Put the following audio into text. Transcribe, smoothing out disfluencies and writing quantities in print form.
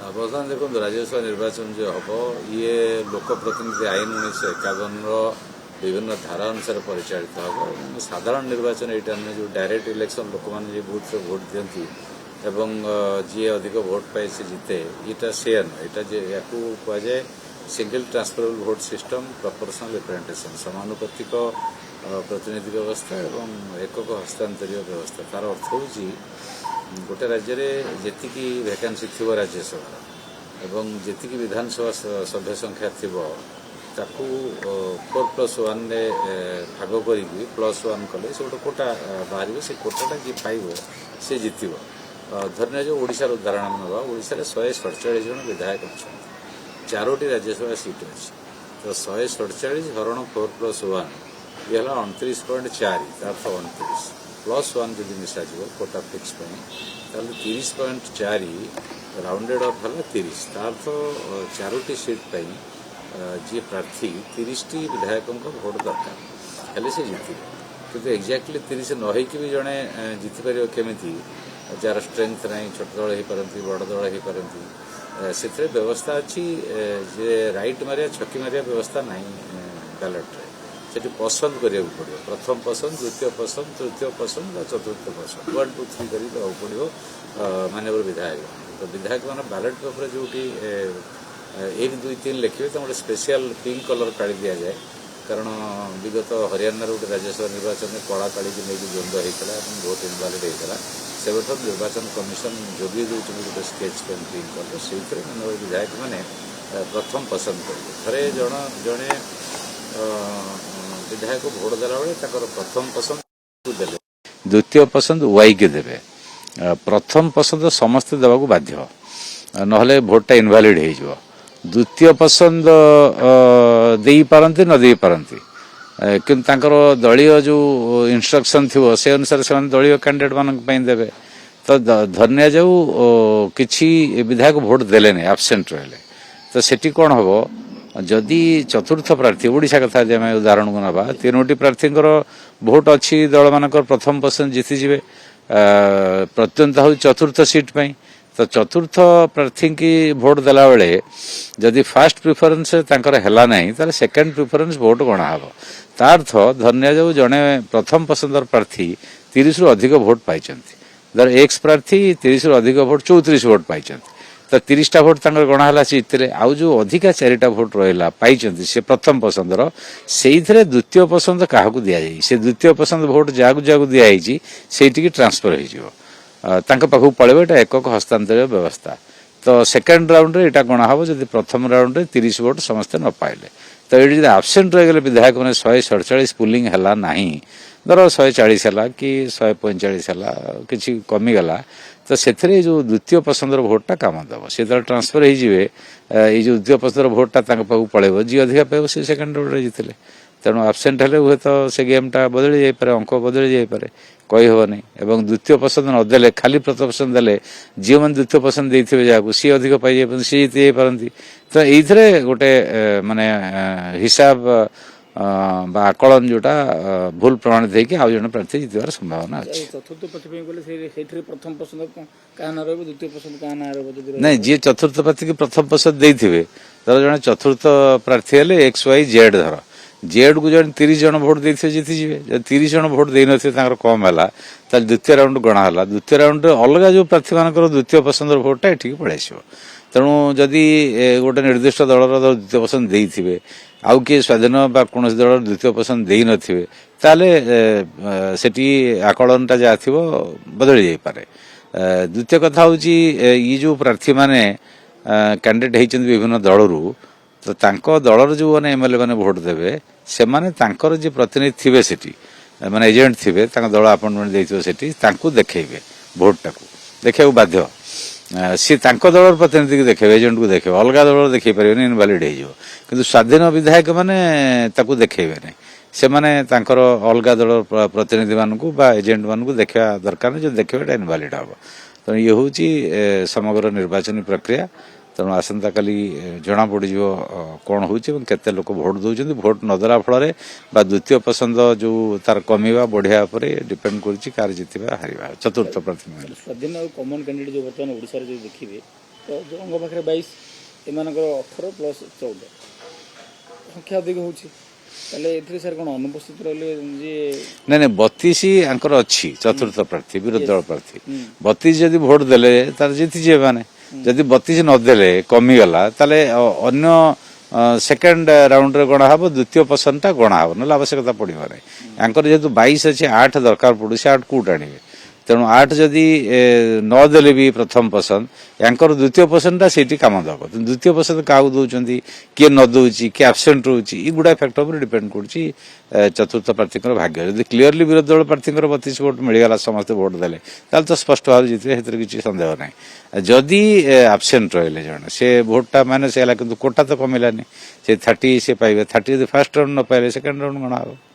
ବର୍ତ୍ତମାନ ଦେଖନ୍ତୁ ରାଜ୍ୟସଭା ନିର୍ବାଚନ जो हम ये लोक प्रतिनिधि आईन 1951 विभिन्न धारा अनुसार परिचालित हम साधारण निर्वाचन यहाँ नुहे जो डायरेक्ट इलेक्शन लोक मैंने बूथ से भोट दिखती एवं जी अधिक भोट पाए से जीते यहाँ से नुहे या कहुए single transferable vote system proportional representation समानुपातिक प्रतिनिधि व्यवस्था एवं एकक हस्तांतरीय व्यवस्था तार अर्थ हूँ गोटे राज्य में जी वैकेंसी थी राज्यसभा एवं जी विधानसभा सभ्य संख्या थी ताकू 4+1 भाग कर +1 कले से गोटे कोटा बाहर से कोटाटा जी पाइब से जीत धरने जो ओडिशार उदाहरण ना ओडिशा 147 जन विधायक अच्छा 4टी राज्यसभा सीट अच्छी तो 147 हरण 4+1 ये 29.4 अर्थ 29 +1 जब मिसा कोटा फिक्स ताल 30.4 राउंडेड अफ है 30 तार्थ 4टी सीट जी प्रार्थी 30टी विधायकों भोट दरकार हेले से जीत किंतु एक्जाक्टली 30 न होइकी भी जड़े जीतिपर केमी जार स्ट्रेंथ ना छोट दल हो पारती बड़ दल हो पारती से व्यवस्था अच्छी जे राइट मारिया छकी मारिया व्यवस्था ना बैलेट से पसंद करा पड़ो प्रथम पसंद द्वितीय पसंद तृतीय पसंद चतुर्थ पसंद 1 2 3 कर पड़ो माननीय विधायक तो विधायक मान बैलेट पेपर जो 1 2 3 लिखे तो गोटे स्पेशल पिंक कलर काढ़ी दि जाए कारण विगत हरियाणा गोटे राज्यसभा निर्वाचन में कला काढ़ी नहीं द्वंद्व होता बहुत इनवालिड होता से निर्वाचन कमिशन जोगी दूसरी गोटे स्केच पेन पिंक कलर से माननीय विधायक मैंने प्रथम पसंद करेंगे थे जड़े विधायक भोट देला बेले प्रथम पसंद देले द्वितीय पसंद वाई के देवे प्रथम पसंद समस्ते देवाक बाध्य नहले भोटा इनवालिड हो द्वितीय पसंद दे पारती न दे पारती किंतु दलीय जो इंस्ट्रक्शन थी से अनुसार से दलीय कैंडिडेट मान देवे तो धन्य जाऊ किसी विधायक भोट देले एब्सेंट रहे तो सेठी कौन हम जदि चतुर्थ प्रार्थी ओडिशा कथा आम उदाहरण को ना 3टी प्रार्थी भोट अच्छी दल मान प्रथम पसंद जीतिजे प्रत्यंता हूँ चतुर्थ सीट पाई तो चतुर्थ प्रार्थी की भोट देला बेले जदि फास्ट प्रिफरेन्स है ना तार सेकेंड प्रिफरेन्स भोट गणा हम तार्थ धन्य जाऊ जड़े प्रथम पसंदर प्रार्थी 30 रु अधिक भोट पाई धर एक्स प्रार्थी 30 रु अधिक भोट 34 भोट पाई तो 30टा भोट गणा है जीतले आउ जो अधिका 4टा भोट रहा पाई से प्रथम पसंदर से द्वितीय पसंद क्या दि जाए से द्वितीय पसंद भोट जहाँ दिखाई से ट्रांसफर हो पाखु पड़े यहाँ एकक हस्तांतरीय व्यवस्था तो सेकेंड राउंड रे गणा हम जब प्रथम राउंड रे 30 भोट समस्ते न पाइले तो ये आबसेंट रहीगले विधायक मैंने 147 पुलिंग है ना धर 140 है कि 145 है कि कमीगला तो से जो द्वितीय पसंदर भोटा काम दब से ट्रांसफर हो जो द्वितीय पसंदर भोटा पाखु पड़े जी अधिका पाइब से सेकेंड राउंड जीतले तेणु आबसेंट हेले हुए तो से गेमटा बदली जापे अंक बदली जापे कही हेनी एवं द्वितीय पसंद नदेले खाली प्रथम पसंद देले जी मैंने द्वितीय पसंद देते जहाँ सी अधिक पाई सी जीति जापारती तो ये गोटे माने हिसाब आकलन जोटा भूल प्रमाणित होगी आउ जन प्रार्थी जीतवार संभावना अच्छी नहीं जी चतुर्थ प्रार्थी की प्रथम पसंद देते धर जड़े चतुर्थ प्रार्थी हेले XYZ धर जेड को जन 30 जन भोट देते जीतिजे जब 30 जन भोट दे नथे कम है द्वितीय राउंड गणा है द्वितीय राउंड अलग जो प्रार्थी मान द्वितीय पसंद भोटा ये पड़े आस तेणु जदि गोटे निर्दिष्ट दलर द्वितीय पसंद देते आउ किए स्वाधीन कौन दल द्वितीय पसंद दे नथिबे सेठी आकलनटा जहाँ थी बदली जापे द्वितीय कथा हूँ ये जो प्रार्थी माने कैंडिडेट होती विभिन्न दलरू तो दलर जो मैंने एमएलए मैंने भोट देवे से माने तांकर जे प्रतिनिधि थिबे सेठी माने एजेंट थिबे दल अपॉइंटमेंट देइथिबे सेठी तांको देखेबे भोटा को देखा बाध्य सी दल प्रतिनिधि को देखे एजेंट को देखे अलग दल देखे पारे इनवालिड हो किंतु स्वाधीन विधायक मैंने देखेबे नहीं से माने तांकर अलग दल प्रतिनिधि मानू एजेंट मानू देखा दरकार जो देखे इनवालिड हम तो ये हूँ समग्र निर्वाचन प्रक्रिया तेणु आसंता काली जना पड़ कौन होते लोक भोट दौरान भोट नदेला फल द्वितीय पसंद जो तार कमिवा बढ़िया डिपेंड कर जीतवा हारिबा चतुर्थ प्रार्थी स्वाधीन और कॉमन कैंडिडेट जो बर्तमान ओडिशा रे जो देखिबे ତ ଜଣଙ୍କ ପାଖରେ 22 ଏମାନଙ୍କର 18 ପ୍ଲସ୍ 14 ସଂଖ୍ୟା ଅଧିକ ହେଉଛି ତାହେଲେ ଏଥିରେ ସାର୍ କ'ଣ ଅନୁପସ୍ଥିତ ରହିଲେ ଯିଏ ନାଇଁ ନାଇଁ 32 ଆଙ୍କର ଅଛି ଚତୁର୍ଥ ପ୍ରାର୍ଥୀ ବିରୋଧୀ ଦଳ ପ୍ରାର୍ଥୀ 32 ଯଦି ଭୋଟ ଦେଲେ ତାର ଜିତିଯିବେ ମାନେ ଯଦି 32 ନଦେଲେ କମିଗଲା ତାହେଲେ ଅନ୍ୟ ସେକେଣ୍ଡ ରାଉଣ୍ଡରେ ଗଣା ହବ ଦ୍ୱିତୀୟ ପସନ୍ଦଟା ଗଣା ହବ ନହେଲେ ଆବଶ୍ୟକତା ପଡ଼ିବ ନାହିଁ ଆଙ୍କର ଯେହେତୁ 22 ଅଛି 8 ଦରକାର ପଡ଼ୁଛି 8 କୋଉଠୁ ଆଣିବେ ତେଣୁ 8 ଯଦି ନଦେଲେ ବି ପ୍ରଥମ ପସନ୍ଦ ୟାଙ୍କର ଦ୍ୱିତୀୟ ପସନ୍ଦଟା ସେଇଠି କାମ ଦେବ ଦ୍ୱିତୀୟ ପସନ୍ଦ କାହାକୁ ଦେଉଛନ୍ତି କିଏ ନ ଦେଉଛି କିଏ ଆବସେଣ୍ଟ ରହୁଛି ଏଇ ଗୁଡ଼ା ଫ୍ୟାକ୍ଟର ଉପରେ ଡିପେଣ୍ଡ କରୁଛି ଚତୁର୍ଥ ପ୍ରାର୍ଥୀଙ୍କର ଭାଗ୍ୟ ଯଦି କ୍ଲିୟରଲି ବିରୋଧୀ ଦଳ ପ୍ରାର୍ଥୀଙ୍କର 32 ଭୋଟ ମିଳିଗଲା ସମସ୍ତେ ଭୋଟ ଦେଲେ ତାହେଲେ ତ ସ୍ପଷ୍ଟ ଭାବରେ ଜିତିବେ ସେଥିରେ କିଛି ସନ୍ଦେହ ନାହିଁ ଯଦି ଆବସେଣ୍ଟ ରହିଲେ ଜଣେ ସେ ଭୋଟଟା ମାଇନସ୍ ହେଲା କିନ୍ତୁ କୋଟା ତ କମିଲାନି ସେ 30 ସେ ପାଇବେ 30 ଯଦି ଫାର୍ଷ୍ଟ ରାଉଣ୍ଡ ନ ପାଇଲେ ସେକେଣ୍ଡ ରାଉଣ୍ଡ ଗଣା ହେବ